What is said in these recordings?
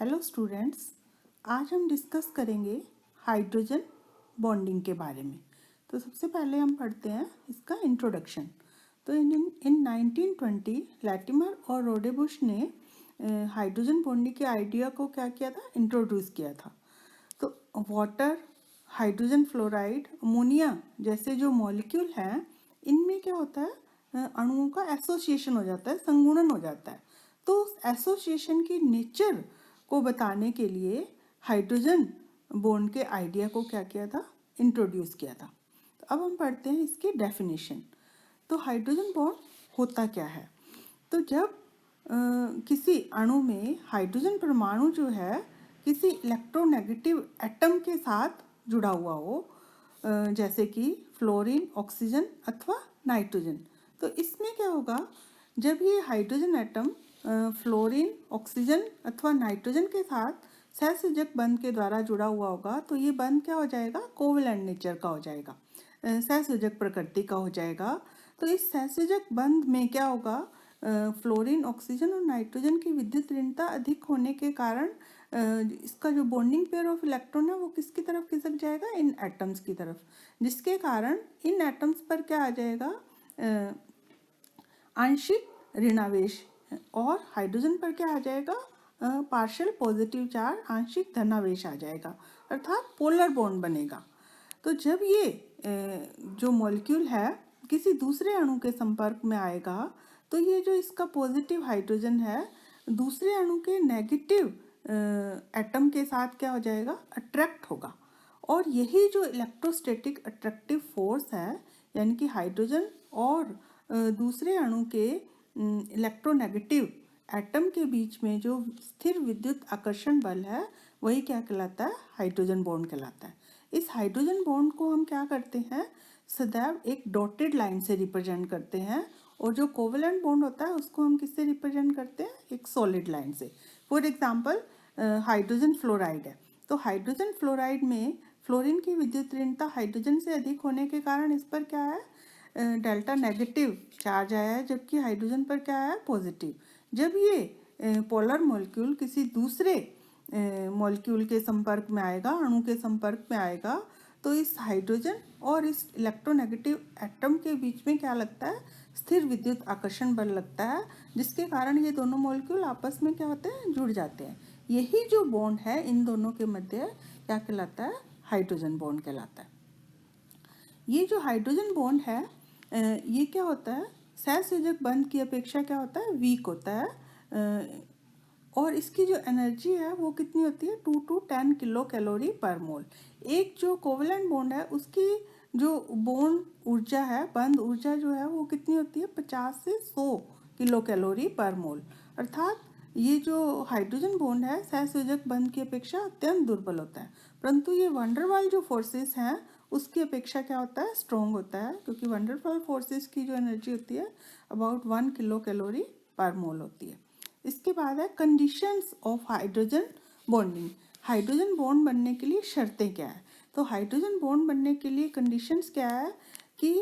Hello students, आज हम discuss करेंगे हाइड्रोजन बॉन्डिंग के बारे में। तो सबसे पहले हम पढ़ते हैं इसका इंट्रोडक्शन। तो इन 1920 लैटिमर और रोडेबुश ने हाइड्रोजन बॉन्डिंग के आइडिया को क्या किया था, इंट्रोड्यूस किया था। तो वाटर, हाइड्रोजन फ्लोराइड, अमोनिया जैसे जो मॉलिक्यूल हैं, इनमें क्या होता है, अणुओं का एसोसिएशन हो जाता है, संगुणन हो जाता है। तो उस एसोसिएशन की नेचर को बताने के लिए हाइड्रोजन बॉन्ड के आइडिया को क्या किया था, इंट्रोड्यूस किया था। तो अब हम पढ़ते हैं इसकी डेफिनेशन। तो हाइड्रोजन बॉन्ड होता क्या है? तो जब किसी अणु में हाइड्रोजन परमाणु जो है किसी इलेक्ट्रोनेगेटिव एटम के साथ जुड़ा हुआ हो, जैसे कि फ्लोरीन, ऑक्सीजन अथवा नाइट्रोजन, तो इसमें क्या होगा, जब ये हाइड्रोजन एटम फ्लोरीन, ऑक्सीजन अथवा नाइट्रोजन के साथ सहसंयोजक बंध के द्वारा जुड़ा हुआ होगा, तो ये बंध क्या हो जाएगा, कोवलेंट नेचर का हो जाएगा, सहसंयोजक प्रकृति का हो जाएगा। तो इस सहसंयोजक बंध में क्या होगा, फ्लोरीन, ऑक्सीजन और नाइट्रोजन की विद्युत ऋणता अधिक होने के कारण इसका जो बॉन्डिंग पेयर ऑफ इलेक्ट्रॉन है वो किसकी तरफ खिसक जाएगा, इन एटम्स की तरफ, जिसके कारण इन एटम्स पर क्या आ जाएगा, आंशिक ऋणावेश, और हाइड्रोजन पर क्या आ जाएगा, पार्शियल पॉजिटिव चार्ज, आंशिक धनावेश आ जाएगा, अर्थात पोलर बॉन्ड बनेगा। तो जब ये जो मॉलिक्यूल है किसी दूसरे अणु के संपर्क में आएगा, तो ये जो इसका पॉजिटिव हाइड्रोजन है दूसरे अणु के नेगेटिव एटम के साथ क्या हो जाएगा, अट्रैक्ट होगा। और यही जो इलेक्ट्रोस्टैटिक अट्रैक्टिव फोर्स है, यानी कि हाइड्रोजन और दूसरे अणु के इलेक्ट्रोनेगेटिव एटम के बीच में जो स्थिर विद्युत आकर्षण बल है, वही क्या कहलाता है, हाइड्रोजन बॉन्ड कहलाता है। इस हाइड्रोजन बॉन्ड को हम क्या करते हैं, सदैव एक डॉटेड लाइन से रिप्रेजेंट करते हैं, और जो कोवलेंट बॉन्ड होता है उसको हम किससे रिप्रेजेंट करते हैं, एक सॉलिड लाइन से। फॉर एग्जांपल हाइड्रोजन फ्लोराइड है, तो हाइड्रोजन फ्लोराइड में फ्लोरीन की विद्युत ऋणता हाइड्रोजन से अधिक होने के कारण इस पर क्या है, डेल्टा नेगेटिव चार्ज आया है, जबकि हाइड्रोजन पर क्या है, पॉजिटिव। जब ये पोलर मॉलिक्यूल किसी दूसरे मॉलिक्यूल के संपर्क में आएगा, अणु के संपर्क में आएगा, तो इस हाइड्रोजन और इस इलेक्ट्रोनेगेटिव एटम के बीच में क्या लगता है, स्थिर विद्युत आकर्षण बल लगता है, जिसके कारण ये दोनों मॉलिक्यूल आपस में क्या होते हैं, जुड़ जाते हैं। यही जो बॉन्ड है इन दोनों के मध्य क्या कहलाता है, हाइड्रोजन बॉन्ड कहलाता है। ये जो हाइड्रोजन बॉन्ड है ये क्या होता है, सहसंयोजक बंध की अपेक्षा क्या होता है, वीक होता है, और इसकी जो एनर्जी है वो कितनी होती है, 2 to 10 किलो कैलोरी पर मोल। एक जो कोवलेंट बॉन्ड है उसकी जो बॉन्ड ऊर्जा है, बंध ऊर्जा जो है वो कितनी होती है, 50 से 100 किलो कैलोरी पर मोल। अर्थात ये जो हाइड्रोजन बॉन्ड है सहसंयोजक बंध की अपेक्षा अत्यंत दुर्बल होता है, परंतु ये वंडरवाल जो फोर्सेस हैं उसकी अपेक्षा क्या होता है, स्ट्रॉन्ग होता है, क्योंकि वंडरवाल फोर्सेस की जो एनर्जी होती है अबाउट 1 किलो कैलोरी पर मोल होती है। इसके बाद है conditions of hydrogen bonding. Hydrogen bond बनने के लिए शर्तें क्या है? तो हाइड्रोजन बॉन्ड बनने के लिए कंडीशंस क्या है कि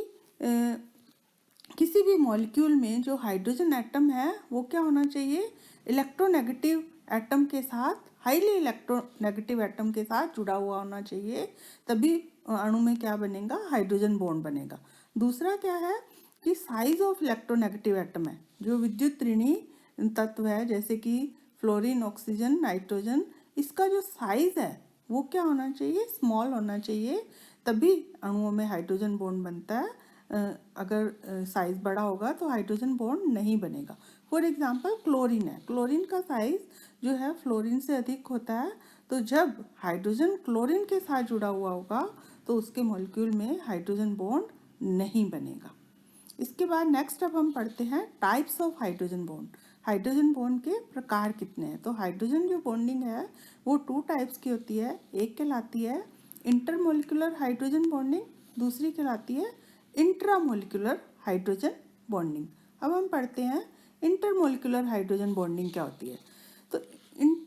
किसी भी मॉलिक्यूल में जो हाइड्रोजन एटम है वो क्या होना चाहिए, इलेक्ट्रोनेगेटिव एटम के साथ, हाईली इलेक्ट्रोनेगेटिव एटम के साथ जुड़ा हुआ होना चाहिए, तभी अणु में क्या बनेगा, हाइड्रोजन बॉन्ड बनेगा। दूसरा क्या है कि साइज ऑफ इलेक्ट्रोनेगेटिव एटम है, जो विद्युत ऋणी तत्व है जैसे कि फ्लोरीन, ऑक्सीजन, नाइट्रोजन, इसका जो साइज है वो क्या होना चाहिए, स्मॉल होना चाहिए, तभी अणुओं में हाइड्रोजन बॉन्ड बनता है। अगर साइज बड़ा होगा तो हाइड्रोजन बॉन्ड नहीं बनेगा। फॉर एग्जांपल क्लोरीन है, क्लोरीन का साइज जो है फ्लोरीन से अधिक होता है, तो जब हाइड्रोजन क्लोरीन के साथ जुड़ा हुआ होगा तो उसके मॉलिक्यूल में हाइड्रोजन बॉन्ड नहीं बनेगा। इसके बाद नेक्स्ट अब हम पढ़ते हैं types of hydrogen bond. Hydrogen bond के प्रकार कितने हैं? तो हाइड्रोजन जो बॉन्डिंग है वो 2 टाइप्स की होती है। एक कहलाती है इंटरमोलिकुलर हाइड्रोजन बॉन्डिंग, दूसरी कहलाती है इंट्रामोलिकुलर हाइड्रोजन बॉन्डिंग। अब हम पढ़ते हैं इंटरमोलिकुलर हाइड्रोजन बॉन्डिंग क्या होती है। तो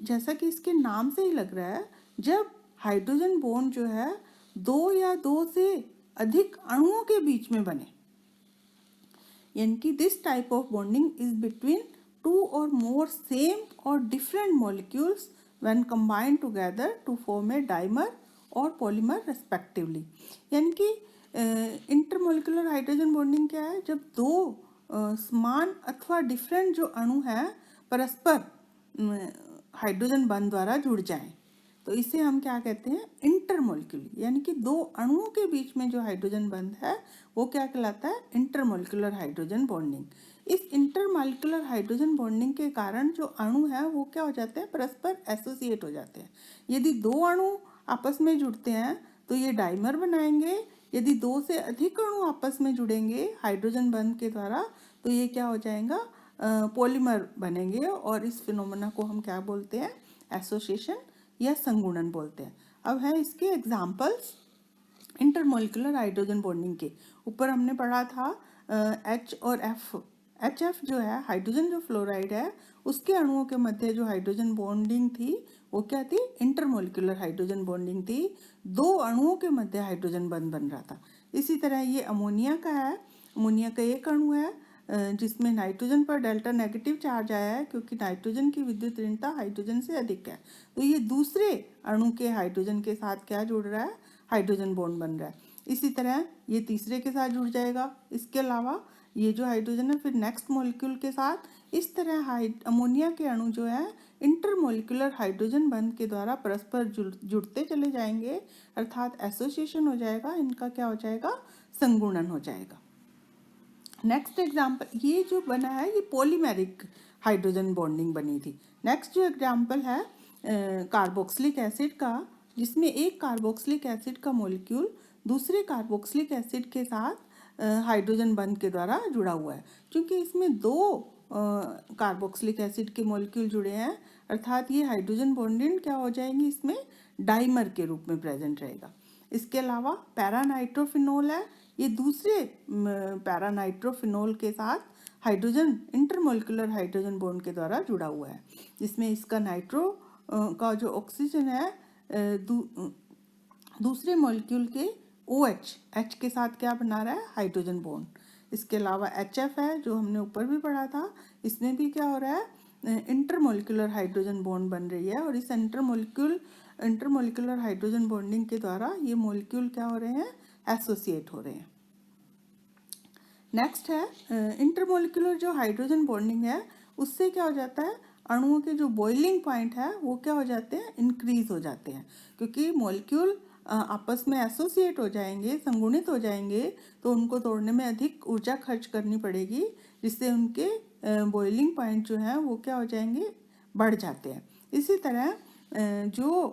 जैसा कि इसके नाम से ही लग रहा है, जब हाइड्रोजन बॉन्ड जो है 2 या 2 से अधिक अणुओं के बीच में बने, यानी कि this type of bonding is between 2 or more same और different molecules when combined together to form a dimer और पॉलीमर रेस्पेक्टिवली। यानी कि इंटरमोलिकुलर हाइड्रोजन बॉन्डिंग क्या है, जब दो समान अथवा डिफरेंट जो अणु हैं परस्पर हाइड्रोजन बंध द्वारा जुड़ जाएं, तो इसे हम क्या कहते हैं, इंटरमोलिक्यूलर। यानी कि दो अणुओं के बीच में जो हाइड्रोजन बंध है वो क्या कहलाता है, इंटरमोलिकुलर हाइड्रोजन बॉन्डिंग। इस इंटरमोलिकुलर हाइड्रोजन बॉन्डिंग के कारण जो अणु है वो क्या हो जाते हैं, परस्पर एसोसिएट हो जाते हैं। यदि दो अणु आपस में जुड़ते हैं तो ये डाइमर बनाएंगे। यदि दो से अधिक अणु आपस में जुड़ेंगे हाइड्रोजन बंध के द्वारा तो ये क्या हो जाएगा, पॉलीमर बनेंगे। और इस फिनोमेना को हम क्या बोलते हैं, एसोसिएशन या संगुणन बोलते हैं। अब है इसके एग्जाम्पल्स इंटरमोलिकुलर हाइड्रोजन बॉन्डिंग के। ऊपर हमने पढ़ा था H और F। HF जो है हाइड्रोजन जो फ्लोराइड है उसके अणुओं के मध्य जो हाइड्रोजन बॉन्डिंग थी वो क्या थी, इंटरमोलिकुलर हाइड्रोजन बॉन्डिंग थी। दो अणुओं के मध्य हाइड्रोजन बंध बन रहा था। इसी तरह ये अमोनिया का है। अमोनिया का एक अणु है जिसमें नाइट्रोजन पर डेल्टा नेगेटिव चार्ज आया है क्योंकि नाइट्रोजन की विद्युत ऋणता हाइड्रोजन से अधिक है। तो ये दूसरे अणु के हाइड्रोजन के साथ क्या जुड़ रहा है, हाइड्रोजन बॉन्ड बन रहा है। इसी तरह ये तीसरे के साथ जुड़ जाएगा। इसके अलावा ये जो हाइड्रोजन है फिर नेक्स्ट मॉलिक्यूल के साथ, इस तरह अमोनिया के अणु जो है इंटरमोलिकुलर हाइड्रोजन बंध के द्वारा परस्पर जुड़ते चले जाएंगे, अर्थात एसोसिएशन हो जाएगा। इनका क्या हो जाएगा, संगुणन हो जाएगा। नेक्स्ट एग्जाम्पल, ये जो बना है ये पॉलीमेरिक हाइड्रोजन बॉन्डिंग बनी थी। नेक्स्ट जो एग्जाम्पल है कार्बोक्सिलिक एसिड का, जिसमें एक कार्बोक्सिलिक एसिड का मॉलिक्यूल दूसरे कार्बोक्सिलिक एसिड के साथ हाइड्रोजन बंध के द्वारा जुड़ा हुआ है। क्योंकि इसमें दो कार्बोक्सिलिक एसिड के मॉलिक्यूल जुड़े हैं अर्थात ये हाइड्रोजन बॉन्डिंग क्या हो जाएंगी, इसमें डाइमर के रूप में प्रेजेंट रहेगा। इसके अलावा पैरानाइट्रोफिनोल है, ये दूसरे पैरानाइट्रोफिनोल के साथ हाइड्रोजन इंटरमोलिकुलर हाइड्रोजन बॉन्ड के द्वारा जुड़ा हुआ है, जिसमें इसका नाइट्रो का जो ऑक्सीजन है दूसरे मॉलिक्यूल के OH H के साथ क्या बना रहा है, हाइड्रोजन बॉन्ड। इसके अलावा HF है जो हमने ऊपर भी पढ़ा था, इसमें भी क्या हो रहा है, इंटरमोलिकुलर हाइड्रोजन बॉन्ड बन रही है। और इस इंटरमोलिकुलर हाइड्रोजन बॉन्डिंग के द्वारा ये मॉलिक्यूल क्या हो रहे हैं, एसोसिएट हो रहे हैं। नेक्स्ट है इंटरमोलिकुलर जो हाइड्रोजन बॉन्डिंग है उससे क्या हो जाता है, अणुओं के जो बॉइलिंग पॉइंट है वो क्या हो जाते हैं, इंक्रीज हो जाते हैं। क्योंकि मॉलिक्यूल आपस में एसोसिएट हो जाएंगे, संगुणित हो जाएंगे, तो उनको तोड़ने में अधिक ऊर्जा खर्च करनी पड़ेगी, जिससे उनके बॉइलिंग पॉइंट जो हैं वो क्या हो जाएंगे, बढ़ जाते हैं। इसी तरह जो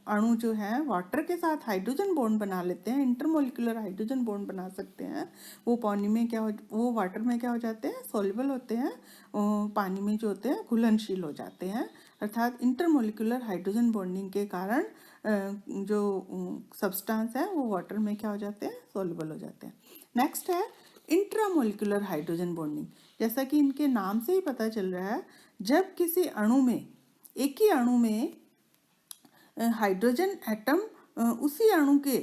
अणु जो हैं वाटर के साथ हाइड्रोजन बॉन्ड बना लेते हैं, इंटरमोलिकुलर हाइड्रोजन बॉन्ड बना सकते हैं, वो पानी में वो वाटर में क्या हो जाते हैं, सॉल्युबल होते हैं, पानी में जो होते हैं घुलनशील हो जाते हैं। अर्थात इंटरमोलिकुलर हाइड्रोजन बॉन्डिंग के कारण जो सब्सटेंस है वो वाटर में क्या हो जाते हैं, सॉल्युबल हो जाते हैं। नेक्स्ट है इंट्रामोलिकुलर हाइड्रोजन बॉन्डिंग। जैसा कि इनके नाम से ही पता चल रहा है, जब किसी अणु में, एक ही अणु में हाइड्रोजन एटम उसी अणु के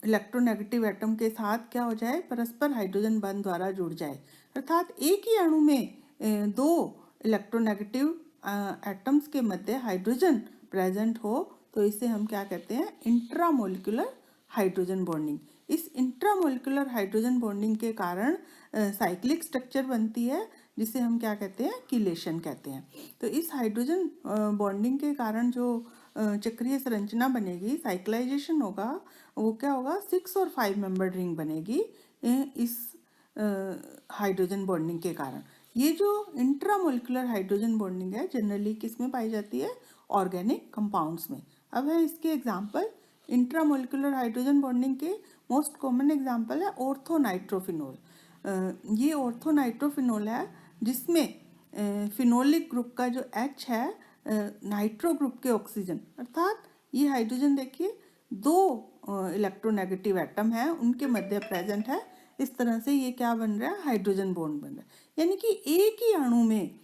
इलेक्ट्रोनेगेटिव एटम के साथ क्या हो जाए, परस्पर हाइड्रोजन बंध द्वारा जुड़ जाए, अर्थात एक ही अणु में दो इलेक्ट्रोनेगेटिव एटम्स के मध्य हाइड्रोजन प्रेजेंट हो, तो इसे हम क्या कहते हैं, इंट्रामोलिकुलर हाइड्रोजन बॉन्डिंग। इस इंट्रामोलिकुलर हाइड्रोजन बॉन्डिंग के कारण साइक्लिक स्ट्रक्चर बनती है, जिसे हम क्या कहते हैं, किलेशन कहते हैं। तो इस हाइड्रोजन बॉन्डिंग के कारण जो चक्रीय संरचना बनेगी, साइक्लाइजेशन होगा, वो क्या होगा, 6 और 5 मेंबर रिंग बनेगी इस हाइड्रोजन बॉन्डिंग के कारण। ये जो इंट्रामोलिकुलर हाइड्रोजन बॉन्डिंग है जनरली किस में पाई जाती है, ऑर्गेनिक कंपाउंड्स में। अब है इसके एग्जांपल, इंट्रामोलिकुलर हाइड्रोजन बॉन्डिंग के मोस्ट कॉमन एग्जांपल है ऑर्थोनाइट्रोफिनोल। ये ऑर्थोनाइट्रोफिनोल है जिसमें फिनोलिक ग्रुप का जो H है नाइट्रो ग्रुप के ऑक्सीजन, अर्थात ये हाइड्रोजन देखिए दो इलेक्ट्रोनेगेटिव एटम है उनके मध्य प्रेजेंट है। इस तरह से ये क्या बन रहा है, हाइड्रोजन बॉन्ड बन रहा है। यानी कि एक ही अणु में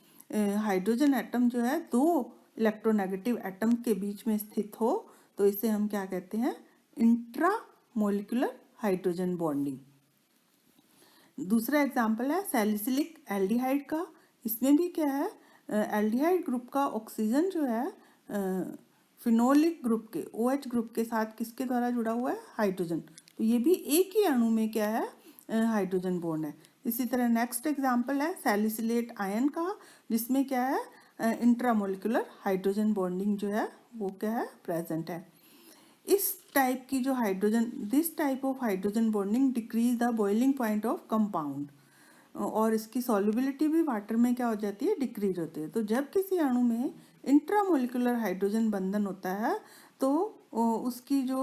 हाइड्रोजन एटम जो है दो इलेक्ट्रोनेगेटिव एटम के बीच में स्थित हो, तो इसे हम क्या कहते हैं, इंट्रामोलिकुलर हाइड्रोजन बॉन्डिंग। दूसरा एग्जाम्पल है सैलिसिलिक एल्डिहाइड का। इसमें भी क्या है, एल्डिहाइड ग्रुप का ऑक्सीजन जो है फिनोलिक ग्रुप के OH ग्रुप के साथ किसके द्वारा जुड़ा हुआ है, हाइड्रोजन। तो ये भी एक ही अणु में क्या है, हाइड्रोजन बॉन्ड है। इसी तरह नेक्स्ट एग्जांपल है सैलिसिलेट आयन का, जिसमें क्या है इंट्रामोलिकुलर हाइड्रोजन बॉन्डिंग जो है वो क्या है, प्रेजेंट है। इस टाइप की जो hydrogen, this type of hydrogen bonding decrease the boiling point of compound, और इसकी सॉल्युबिलिटी भी वाटर में क्या हो जाती है, डिक्रीज होती है। तो जब किसी अणु में इंट्रामोलिकुलर हाइड्रोजन बंधन होता है तो उसकी जो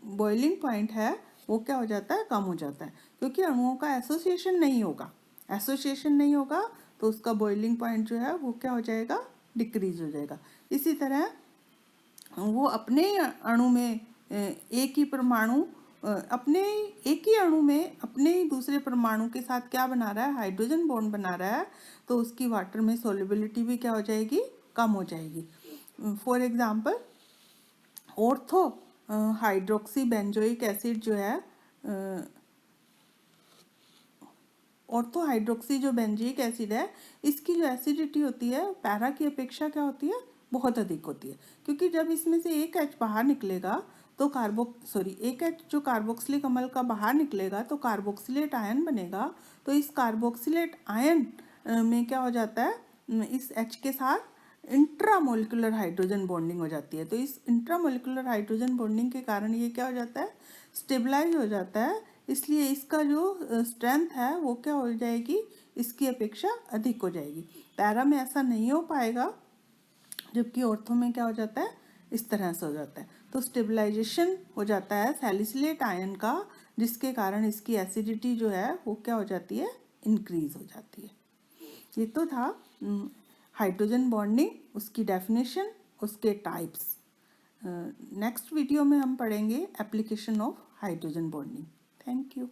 बॉइलिंग पॉइंट है वो क्या हो जाता है, कम हो जाता है, क्योंकि अणुओं का एसोसिएशन नहीं होगा। एसोसिएशन नहीं होगा तो उसका बॉइलिंग पॉइंट जो है वो क्या हो जाएगा, डिक्रीज हो जाएगा। इसी तरह वो अपने अणु में एक ही परमाणु अपने एक ही अणु में अपने ही दूसरे परमाणु के साथ क्या बना रहा है, हाइड्रोजन बॉन्ड बना रहा है, तो उसकी वाटर में सोल्युबिलिटी भी क्या हो जाएगी, कम हो जाएगी। For example ortho hydroxy benzoic acid जो है, ऑर्थो हाइड्रोक्सी जो बेंजोइक एसिड है, इसकी जो एसिडिटी होती है पैरा की अपेक्षा क्या होती है, बहुत अधिक होती है, क्योंकि जब इसमें से एक H बाहर निकलेगा तो एक H जो कार्बोक्सिलिक अम्ल का बाहर निकलेगा तो कार्बोक्सिलेट आयन बनेगा। तो इस कार्बोक्सिलेट आयन में क्या हो जाता है, इस H के साथ इंट्रामोलिकुलर हाइड्रोजन बॉन्डिंग हो जाती है। तो इस इंट्रामोलिकुलर हाइड्रोजन बॉन्डिंग के कारण ये क्या हो जाता है, स्टेबलाइज हो जाता है, इसलिए इसका जो स्ट्रेंथ है वो क्या हो जाएगी, इसकी अपेक्षा अधिक हो जाएगी। पैरा में ऐसा नहीं हो पाएगा, जबकि ऑर्थो में क्या हो जाता है, इस तरह से हो जाता है। तो स्टेबलाइजेशन हो जाता है सैलिसिलेट आयन का, जिसके कारण इसकी एसिडिटी जो है वो क्या हो जाती है, इंक्रीज हो जाती है। ये तो था हाइड्रोजन बॉन्डिंग, उसकी डेफिनेशन, उसके टाइप्स। नेक्स्ट वीडियो में हम पढ़ेंगे application of hydrogen bonding. Thank you.